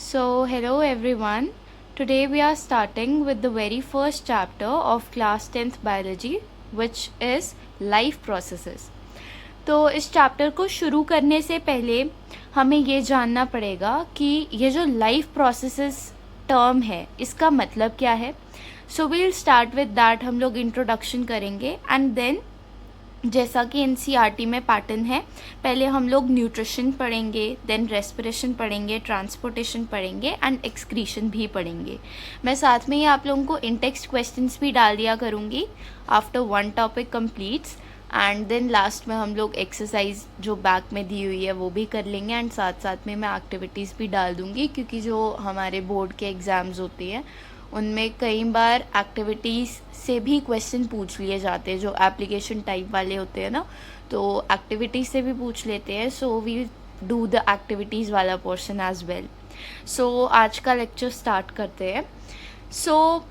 Hello everyone. Today we are starting with the very first chapter of class 10th biology, which is life processes. तो इस chapter को शुरू करने से पहले हमें ये जानना पड़ेगा कि ये जो लाइफ प्रोसेसेस टर्म है इसका मतलब क्या है. So we'll start with that. हम लोग इंट्रोडक्शन करेंगे एंड देन जैसा कि एनसीईआरटी में पैटर्न है, पहले हम लोग न्यूट्रिशन पढ़ेंगे, देन रेस्पिरेशन पढ़ेंगे, ट्रांसपोर्टेशन पढ़ेंगे एंड एक्सक्रीशन भी पढ़ेंगे. मैं साथ में ही आप लोगों को इन टेक्स्ट क्वेश्चंस भी डाल दिया करूँगी after one topic completes. And then last में हम लोग एक्सरसाइज जो बैक में दी हुई है वो भी कर लेंगे एंड साथ साथ में मैं एक्टिविटीज़ भी डाल दूँगी, क्योंकि जो हमारे बोर्ड के एग्ज़ाम्स होते हैं उनमें कई बार एक्टिविटीज़ से भी क्वेश्चन पूछ लिए जाते हैं, जो एप्लीकेशन टाइप वाले होते हैं ना, तो एक्टिविटीज़ से भी पूछ लेते हैं. So we do the activities वाला पोर्शन एज वेल. सो आज का लेक्चर स्टार्ट करते हैं. सो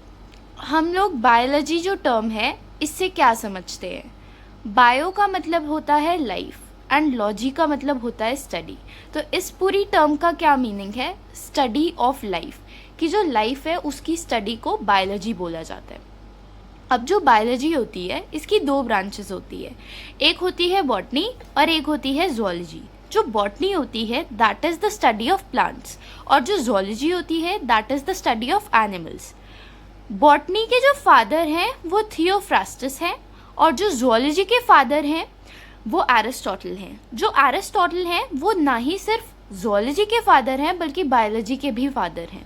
हम लोग बायोलॉजी जो टर्म है इससे क्या समझते हैं. बायो का मतलब होता है लाइफ एंड लॉजी का मतलब होता है स्टडी. तो इस पूरी टर्म का क्या मीनिंग है, स्टडी ऑफ लाइफ, कि जो लाइफ है उसकी स्टडी को बायोलॉजी बोला जाता है. अब जो बायोलॉजी होती है इसकी दो ब्रांचेस होती है, एक होती है बॉटनी और एक होती है जूलॉजी. जो बॉटनी होती है that is the study of plants और जो जूलॉजी होती है that is the study of animals. Botany के जो फादर हैं वो थियोफ्रास्टस हैं और जो जूलॉजी के फादर हैं वो एरिस्टोटल हैं. जो एरिस्टोटल हैं वो ना ही सिर्फ जूलॉजी के फादर हैं बल्कि बायोलॉजी के भी फादर हैं.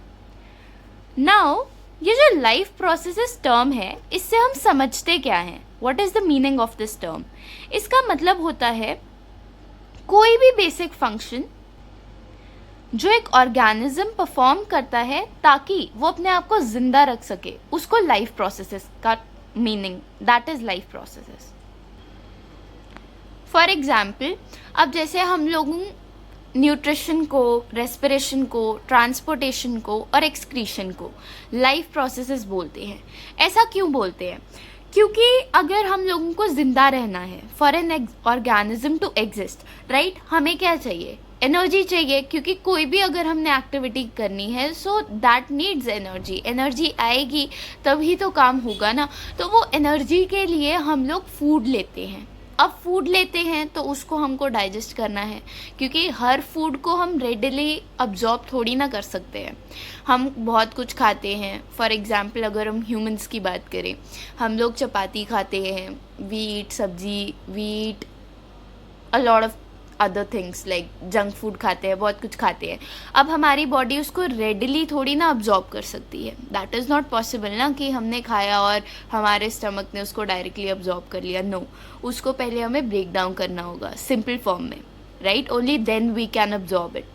नाउ ये जो लाइफ प्रोसेसेस टर्म है इससे हम समझते क्या हैं, what is the meaning of this term. इसका मतलब होता है कोई भी बेसिक फंक्शन जो एक ऑर्गेनिज्म परफॉर्म करता है ताकि वो अपने आप को जिंदा रख सके, उसको लाइफ प्रोसेसेस का meaning, that is life processes. For example, अब जैसे हम लोग न्यूट्रिशन को, रेस्पिरेशन को, ट्रांसपोर्टेशन को और एक्सक्रीशन को लाइफ प्रोसेसेस बोलते हैं. ऐसा क्यों बोलते हैं, क्योंकि अगर हम लोगों को ज़िंदा रहना है, for an organism to exist, right, हमें क्या चाहिए, एनर्जी चाहिए. क्योंकि कोई भी अगर हमने एक्टिविटी करनी है so that needs energy. Energy आएगी तभी तो काम होगा ना. तो वो एनर्जी के लिए हम लोग फूड लेते हैं. अब फूड लेते हैं तो उसको हमको डाइजेस्ट करना है, क्योंकि हर फूड को हम रेडिली अब्जॉर्ब थोड़ी ना कर सकते हैं. हम बहुत कुछ खाते हैं. फॉर एग्जांपल अगर हम ह्यूमंस की बात करें, हम लोग चपाती खाते हैं, वीट सब्जी, wheat, a lot of other things like junk food खाते हैं, बहुत कुछ खाते हैं. अब हमारी बॉडी उसको रेडिली थोड़ी ना अब्जॉर्ब कर सकती है. दैट इज़ नॉट पॉसिबल ना कि हमने खाया और हमारे स्टमक ने उसको डायरेक्टली अब्जॉर्ब कर लिया. नो, उसको पहले हमें ब्रेक डाउन करना होगा सिंपल फॉर्म में, right, only then we can absorb it.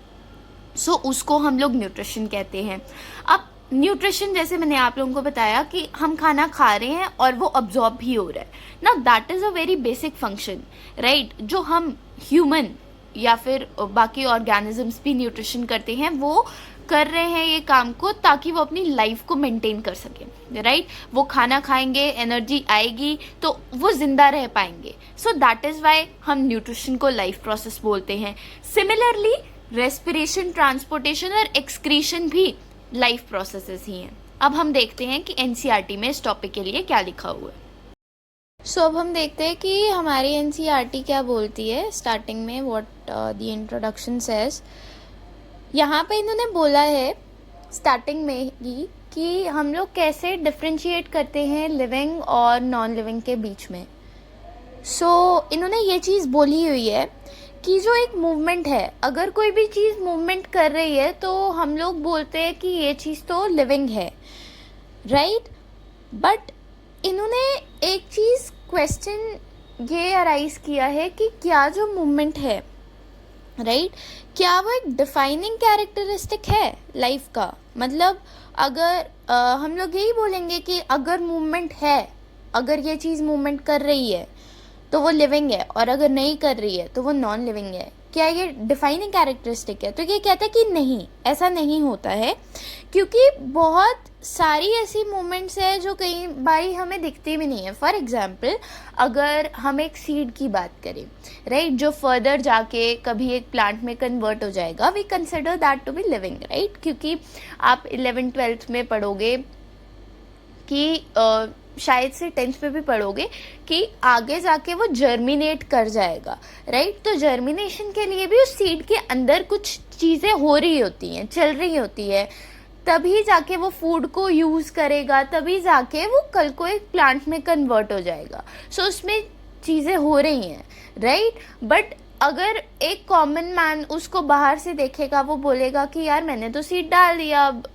So उसको हम लोग न्यूट्रिशन कहते हैं. अब न्यूट्रिशन जैसे मैंने आप लोगों को बताया कि हम खाना खा रहे हैं और वो अब्जॉर्ब भी हो रहा है ना, that is a very basic function, right. जो हम ह्यूमन या फिर बाकी ऑर्गेनिजम्स भी न्यूट्रिशन करते हैं, वो कर रहे हैं ये काम को ताकि वो अपनी लाइफ को मेंटेन कर सकें, राइट. वो खाना खाएंगे, एनर्जी आएगी तो वो जिंदा रह पाएंगे. सो दैट इज़ वाई हम न्यूट्रिशन को लाइफ प्रोसेस बोलते हैं. सिमिलरली रेस्पिरेशन, ट्रांसपोर्टेशन और एक्सक्रीशन भी लाइफ प्रोसेसेस ही हैं. अब हम देखते हैं कि एनसीईआरटी में इस टॉपिक के लिए क्या लिखा हुआ है. सो अब हम देखते हैं कि हमारी एनसीईआरटी क्या बोलती है. स्टार्टिंग में व्हाट द इंट्रोडक्शन सेज, यहाँ पे इन्होंने बोला है स्टार्टिंग में ही कि हम लोग कैसे डिफ्रेंशिएट करते हैं लिविंग और नॉन लिविंग के बीच में. सो इन्होंने ये चीज़ बोली हुई है कि जो एक मूवमेंट है, अगर कोई भी चीज़ मूवमेंट कर रही है तो हम लोग बोलते हैं कि ये चीज़ तो लिविंग है, राइट. बट इन्होंने एक चीज़ क्वेश्चन ये अराइज किया है कि क्या जो मूवमेंट है, राइट, क्या वो एक डिफाइनिंग कैरेक्टरिस्टिक है लाइफ का. मतलब अगर हम लोग यही बोलेंगे कि अगर मूवमेंट है, अगर ये चीज़ मूवमेंट कर रही है तो वो लिविंग है और अगर नहीं कर रही है तो वो नॉन लिविंग है. क्या ये डिफाइनिंग कैरेक्टरिस्टिक है? तो ये कहता है कि नहीं, ऐसा नहीं होता है, क्योंकि बहुत सारी ऐसी मोमेंट्स है जो कई बारी हमें दिखती भी नहीं है। फॉर एग्जाम्पल, अगर हम एक सीड की बात करें, राइट, जो फर्दर जाके कभी एक प्लांट में कन्वर्ट हो जाएगा, we consider that to be living, right, क्योंकि आप 11th-12th में पढ़ोगे कि शायद से 10th में भी पढ़ोगे कि आगे जाके वो जर्मिनेट कर जाएगा, राइट। तो जर्मिनेशन के लिए भी उस सीड के अंदर कुछ चीज़ें हो रही होती हैं, चल रही होती है, तभी जाके वो फूड को यूज़ करेगा, तभी जाके वो कल को एक प्लांट में कन्वर्ट हो जाएगा। सो उसमें चीज़ें हो रही हैं, राइट। बट अगर एक कॉमन मैन उसको बाहर से देखेगा, वो बोलेगा कि यार मैंने तो सीड डाल दिया, अब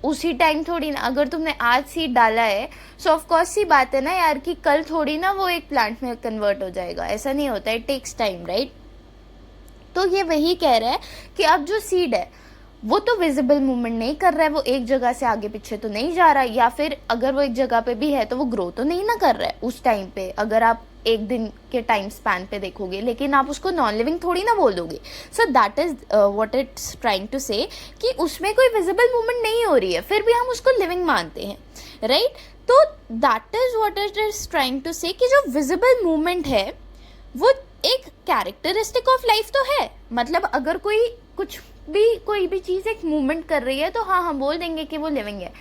उसी टाइम थोड़ी ना, अगर तुमने आज सीड डाला है सो ऑफ कोर्स सी बात है ना यार कि कल थोड़ी ना वो एक प्लांट में कन्वर्ट हो जाएगा, ऐसा नहीं होता है, टेक्स टाइम, राइट। तो ये वही कह रहा है कि अब जो सीड है वो तो विजिबल मूवमेंट नहीं कर रहा है, वो एक जगह से आगे पीछे तो नहीं जा रहा है, या फिर अगर वो एक जगह पे भी है तो वो ग्रो तो नहीं ना कर रहा है उस टाइम पे, अगर आप एक दिन के टाइम स्पैन पे देखोगे, लेकिन आप उसको नॉन लिविंग थोड़ी ना बोल दोगे। So that is what it's trying to say कि उसमें कोई विजिबल मूवमेंट नहीं हो रही है, फिर भी हम उसको लिविंग मानते हैं, राइट। तो that is what it is trying to say कि जो विजिबल मूवमेंट है वो एक कैरेक्टरिस्टिक ऑफ लाइफ तो है। मतलब अगर कोई भी चीज़ एक मूवमेंट कर रही है तो हाँ, हम बोल देंगे कि वो लिविंग है,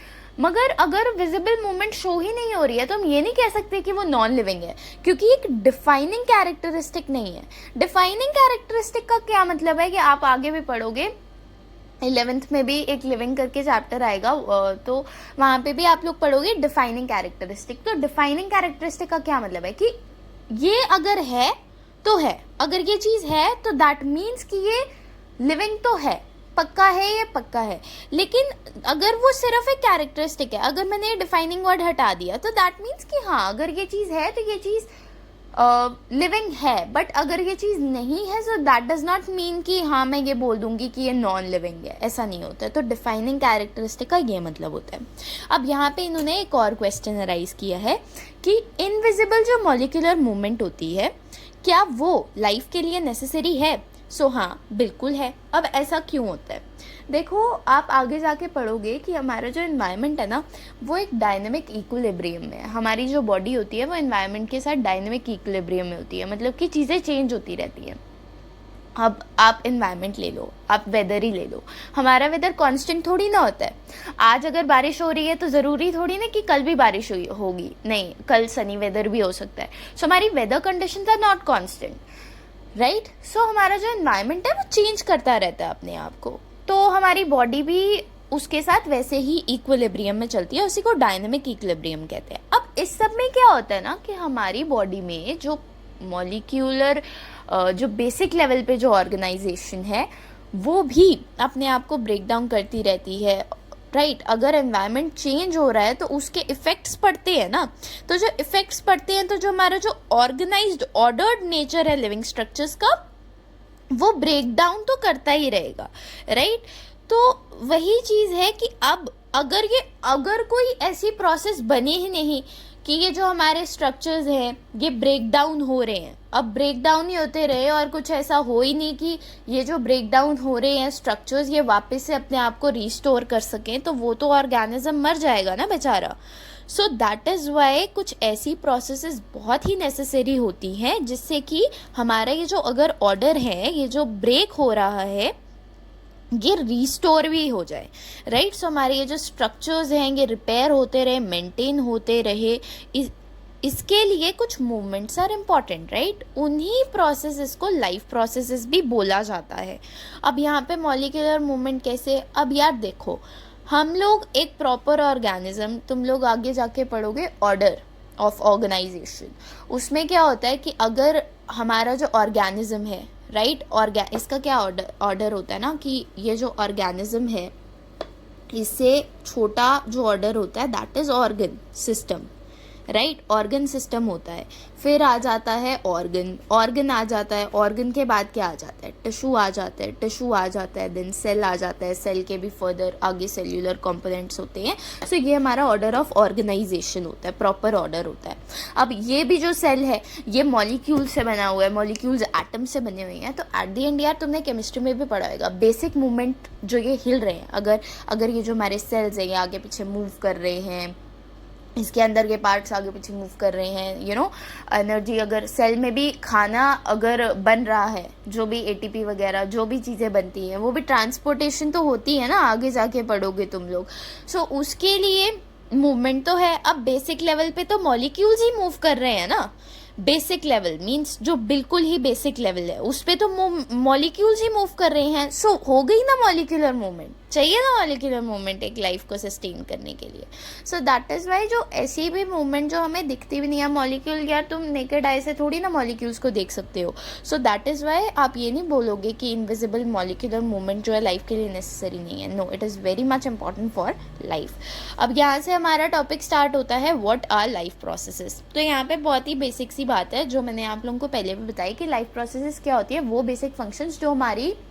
मगर अगर विजिबल मूवमेंट शो ही नहीं हो रही है तो हम ये नहीं कह सकते कि वो नॉन लिविंग है, क्योंकि एक डिफाइनिंग कैरेक्टरिस्टिक नहीं है। डिफाइनिंग कैरेक्टरिस्टिक का क्या मतलब है कि आप आगे भी पढ़ोगे, 11th में भी एक लिविंग करके चैप्टर आएगा, तो वहाँ पे भी आप लोग पढ़ोगे डिफाइनिंग कैरेक्टरिस्टिक। तो डिफाइनिंग कैरेक्टरिस्टिक का क्या मतलब है कि ये अगर है तो है, अगर ये चीज़ है तो दैट मीन्स कि ये लिविंग तो है, पक्का है, ये पक्का है। लेकिन अगर वो सिर्फ एक कैरेक्टरिस्टिक है, अगर मैंने ये डिफाइनिंग वर्ड हटा दिया तो दैट मीन्स कि हाँ, अगर ये चीज़ है तो ये चीज़ लिविंग है, बट अगर ये चीज़ नहीं है so that does not mean कि हाँ मैं ये बोल दूंगी कि ये नॉन लिविंग है, ऐसा नहीं होता है। तो डिफाइनिंग कैरेक्टरिस्टिक का ये मतलब होता है। अब यहाँ पे इन्होंने एक और क्वेश्चन अराइज किया है कि इनविजिबल जो मॉलिक्यूलर मूवमेंट होती है, क्या वो लाइफ के लिए नेसेसरी है? सो हाँ, बिल्कुल है। अब ऐसा क्यों होता है? देखो, आप आगे जाके पढ़ोगे कि हमारा जो एनवायरनमेंट है ना, वो एक डायनेमिक इक्विलिब्रियम में है। हमारी जो बॉडी होती है वो एनवायरनमेंट के साथ डायनेमिक इक्विलिब्रियम में होती है, मतलब कि चीज़ें चेंज होती रहती हैं। अब आप एनवायरनमेंट ले लो, आप वेदर ही ले लो, हमारा वेदर कांस्टेंट थोड़ी ना होता है। आज अगर बारिश हो रही है तो ज़रूरी थोड़ी ना कि कल भी बारिश होगी, नहीं, कल सनी वेदर भी हो सकता है। सो हमारी weather conditions are not constant, right. So हमारा जो एनवायरनमेंट है वो चेंज करता रहता है अपने आप को, तो हमारी बॉडी भी उसके साथ वैसे ही इक्विलिब्रियम में चलती है, उसी को डायनेमिक इक्विलिब्रियम कहते हैं। अब इस सब में क्या होता है ना कि हमारी बॉडी में जो मॉलिक्यूलर जो बेसिक लेवल पे जो ऑर्गेनाइजेशन है वो भी अपने आप को ब्रेक डाउन करती रहती है, राइट। अगर एनवायरनमेंट चेंज हो रहा है तो उसके इफ़ेक्ट्स पड़ते हैं ना, तो जो इफ़ेक्ट्स पड़ते हैं तो जो हमारा जो ऑर्गेनाइज्ड ऑर्डर्ड नेचर है लिविंग स्ट्रक्चर्स का, वो ब्रेक डाउन तो करता ही रहेगा, राइट। तो वही चीज़ है कि अब अगर कोई ऐसी प्रोसेस बने ही नहीं कि ये जो हमारे स्ट्रक्चर्स हैं ये ब्रेक डाउन हो रहे हैं, अब ब्रेक डाउन ही होते रहे और कुछ ऐसा हो ही नहीं कि ये जो ब्रेक डाउन हो रहे हैं स्ट्रक्चर्स ये वापस से अपने आप को रिस्टोर कर सकें, तो वो तो ऑर्गेनिज्म मर जाएगा ना बेचारा। सो दैट इज़ वाई कुछ ऐसी प्रोसेसेस बहुत ही नेसेसरी होती हैं जिससे कि हमारा ये जो अगर ऑर्डर है, ये जो ब्रेक हो रहा है, ये रिस्टोर भी हो जाए, राइट। सो हमारे ये जो स्ट्रक्चर्स हैं ये रिपेयर होते रहे, मेंटेन होते रहे, इसके लिए कुछ मूवमेंट्स आर इम्पॉर्टेंट, राइट। उन्हीं प्रोसेसेस को लाइफ प्रोसेसेस भी बोला जाता है। अब यहाँ पे मॉलिक्यूलर मूवमेंट कैसे, अब यार देखो, हम लोग एक प्रॉपर ऑर्गेनिज्म, तुम लोग आगे जाके पढ़ोगे ऑर्डर ऑफ ऑर्गेनाइजेशन, उसमें क्या होता है कि अगर हमारा जो ऑर्गेनिज्म है, राइट, इसका क्या ऑर्डर होता है ना कि ये जो ऑर्गेनिज्म है इससे छोटा जो ऑर्डर होता है that is organ system, right, organ system होता है, फिर आ जाता है ऑर्गन आ जाता है, ऑर्गन के बाद क्या आ जाता है, टिश्यू आ जाता है, टिश्यू आ जाता है, देन सेल आ जाता है, सेल के भी फर्दर आगे सेल्यूलर कंपोनेंट्स होते हैं। सो ये हमारा ऑर्डर ऑफ ऑर्गेनाइजेशन होता है, प्रॉपर ऑर्डर होता है। अब ये भी जो सेल है ये मॉलिक्यूल से बना हुआ है, मॉलिक्यूल्स एटम से बने हुए हैं। तो एट द एंड यार तुमने केमिस्ट्री में भी पढ़ा होगा, बेसिक मूवमेंट जो ये हिल रहे हैं, अगर ये जो हमारे सेल्स हैं ये आगे पीछे मूव कर रहे हैं, इसके अंदर के पार्ट्स आगे पीछे मूव कर रहे हैं, एनर्जी, अगर सेल में भी खाना अगर बन रहा है, जो भी एटीपी वगैरह जो भी चीज़ें बनती हैं वो भी ट्रांसपोर्टेशन तो होती है ना, आगे जाके पढ़ोगे तुम लोग। सो उसके लिए मूवमेंट तो है। अब बेसिक लेवल पे तो मॉलिक्यूल्स ही मूव कर रहे हैं ना, बेसिक लेवल मींस जो बिल्कुल ही बेसिक लेवल है उस पे तो मॉलिक्यूल्स ही मूव कर रहे हैं। सो हो गई ना मॉलिक्यूलर मूवमेंट, चाहिए ना मॉलिक्यूलर मूवमेंट एक लाइफ को सस्टेन करने के लिए। सो दैट इज़ वाई जो ऐसी भी मूवमेंट जो हमें दिखती भी नहीं है मॉलिक्यूल, यार तुम नेकेड आई से थोड़ी ना मॉलिक्यूल्स को देख सकते हो। सो दैट इज़ वाई आप ये नहीं बोलोगे कि इनविजिबल मॉलिक्यूलर मूवमेंट जो है लाइफ के लिए नेसेसरी नहीं है। No, it is very much important for life. अब यहाँ से हमारा टॉपिक स्टार्ट होता है व्हाट आर लाइफ प्रोसेसेस। तो यहाँ पे बहुत ही बेसिक सी बात है जो मैंने आप लोगों को पहले भी बताई कि लाइफ प्रोसेसेस क्या होती है, वो बेसिक फंक्शंस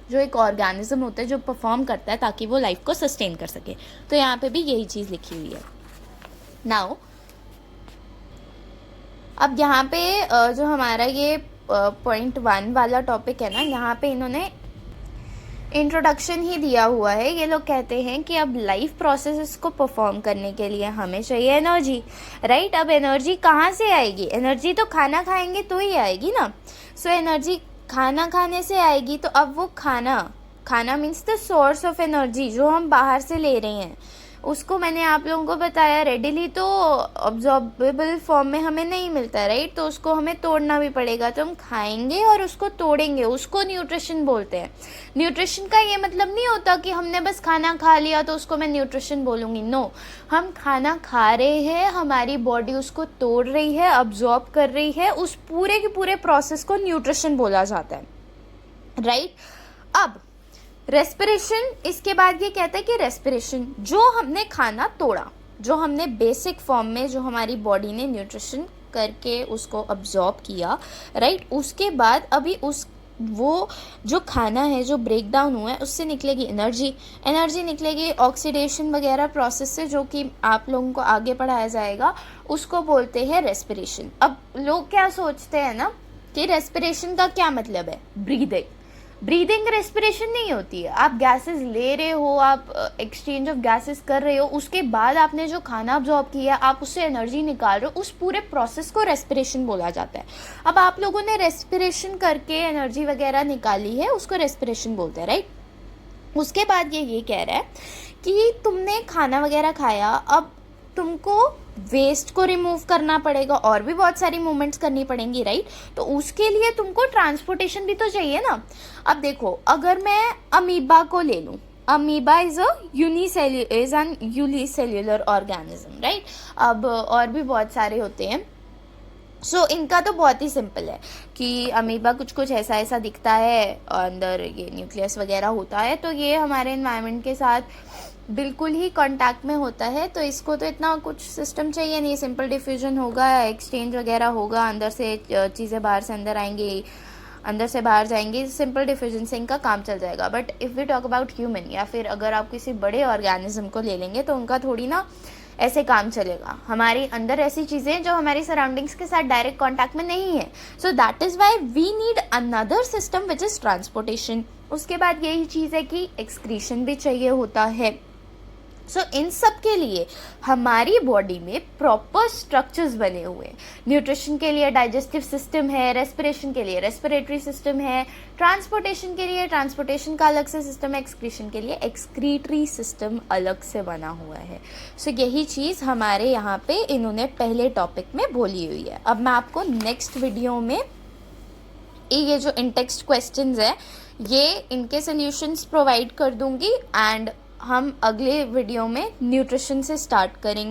जो एक ऑर्गेनिज्म होता है जो परफॉर्म करता है ताकि वो लाइफ को सस्टेन कर सके। तो यहाँ पे भी यही चीज़ लिखी हुई है। नाउ अब यहाँ पे जो हमारा ये पॉइंट 1 वाला टॉपिक है ना, यहाँ पे इन्होंने इंट्रोडक्शन ही दिया हुआ है। ये लोग कहते हैं कि अब लाइफ प्रोसेसेस को परफॉर्म करने के लिए हमें चाहिए एनर्जी, राइट। अब एनर्जी कहाँ से आएगी? एनर्जी तो खाना खाएंगे तो ही आएगी ना। सो एनर्जी खाना खाने से आएगी। तो अब वो खाना means the source of energy जो हम बाहर से ले रहे हैं, उसको मैंने आप लोगों को बताया रेडिली तो ऑब्जॉर्बेबल फॉर्म में हमें नहीं मिलता है, राइट। तो उसको हमें तोड़ना भी पड़ेगा। तो हम खाएंगे और उसको तोड़ेंगे, उसको न्यूट्रिशन बोलते हैं। न्यूट्रिशन का ये मतलब नहीं होता कि हमने बस खाना खा लिया तो उसको मैं न्यूट्रिशन बोलूँगी। नो, हम खाना खा रहे हैं, हमारी बॉडी उसको तोड़ रही है, अब्जॉर्ब कर रही है, उस पूरे के पूरे प्रोसेस को न्यूट्रिशन बोला जाता है, राइट। अब रेस्पिरेशन, इसके बाद ये कहता है कि रेस्पिरेशन जो हमने खाना तोड़ा, जो हमने बेसिक फॉर्म में जो हमारी बॉडी ने न्यूट्रिशन करके उसको अब्जॉर्ब किया, राइट। उसके बाद अभी वो जो खाना है जो ब्रेक डाउन हुआ है उससे निकलेगी एनर्जी निकलेगी ऑक्सीडेशन वगैरह प्रोसेस से, जो कि आप लोगों को आगे पढ़ाया जाएगा, उसको बोलते हैं रेस्पिरेशन। अब लोग क्या सोचते हैं ना कि रेस्पिरेशन का क्या मतलब है? ब्रीदिंग रेस्पिरेशन नहीं होती है। आप गैसेस ले रहे हो, आप एक्सचेंज ऑफ गैसेस कर रहे हो, उसके बाद आपने जो खाना अब्जॉर्ब किया आप उससे एनर्जी निकाल रहे हो, उस पूरे प्रोसेस को रेस्पिरेशन बोला जाता है। अब आप लोगों ने रेस्पिरेशन करके एनर्जी वगैरह निकाली है, उसको रेस्पिरेशन बोलते हैं, राइट। उसके बाद ये कह रहा है कि तुमने खाना वगैरह खाया, अब तुमको वेस्ट को रिमूव करना पड़ेगा और भी बहुत सारी मूवमेंट्स करनी पड़ेंगी, राइट। तो उसके लिए तुमको ट्रांसपोर्टेशन भी तो चाहिए ना। अब देखो, अगर मैं अमीबा को ले लूँ, amoeba is an unicellular organism, right. अब और भी बहुत सारे होते हैं। सो इनका तो बहुत ही सिंपल है कि अमीबा कुछ ऐसा दिखता है, अंदर ये न्यूक्लियस वगैरह होता है, तो ये हमारे एनवायरनमेंट के साथ बिल्कुल ही कांटेक्ट में होता है। तो इसको तो इतना कुछ सिस्टम चाहिए नहीं, सिंपल डिफ्यूजन होगा, एक्सचेंज वगैरह होगा, अंदर से चीज़ें बाहर से अंदर आएंगी, अंदर से बाहर जाएंगी, सिंपल डिफ्यूजन से इनका काम चल जाएगा। But if we talk about human, या फिर अगर आप किसी बड़े ऑर्गेनिज्म को ले लेंगे तो उनका थोड़ी ना ऐसे काम चलेगा। हमारे अंदर ऐसी चीज़ें जो हमारी सराउंडिंग्स के साथ डायरेक्ट कांटेक्ट में नहीं है। So that is why we need another system which is transportation. उसके बाद यही चीज़ है कि एक्सक्रीशन भी चाहिए होता है। सो इन सब के लिए हमारी बॉडी में प्रॉपर स्ट्रक्चर्स बने हुए हैं। न्यूट्रिशन के लिए डाइजेस्टिव सिस्टम है, रेस्पिरेशन के लिए रेस्पिरेटरी सिस्टम है, ट्रांसपोर्टेशन के लिए ट्रांसपोर्टेशन का अलग से सिस्टम है, एक्सक्रीशन के लिए एक्सक्रीटरी सिस्टम अलग से बना हुआ है। सो यही चीज़ हमारे यहाँ पे इन्होंने पहले टॉपिक में बोली हुई है। अब मैं आपको नेक्स्ट वीडियो में ये जो इन टेक्स्ट क्वेश्चंस है ये इनके सॉल्यूशंस प्रोवाइड कर दूंगी, एंड हम अगले वीडियो में न्यूट्रिशन से स्टार्ट करेंगे।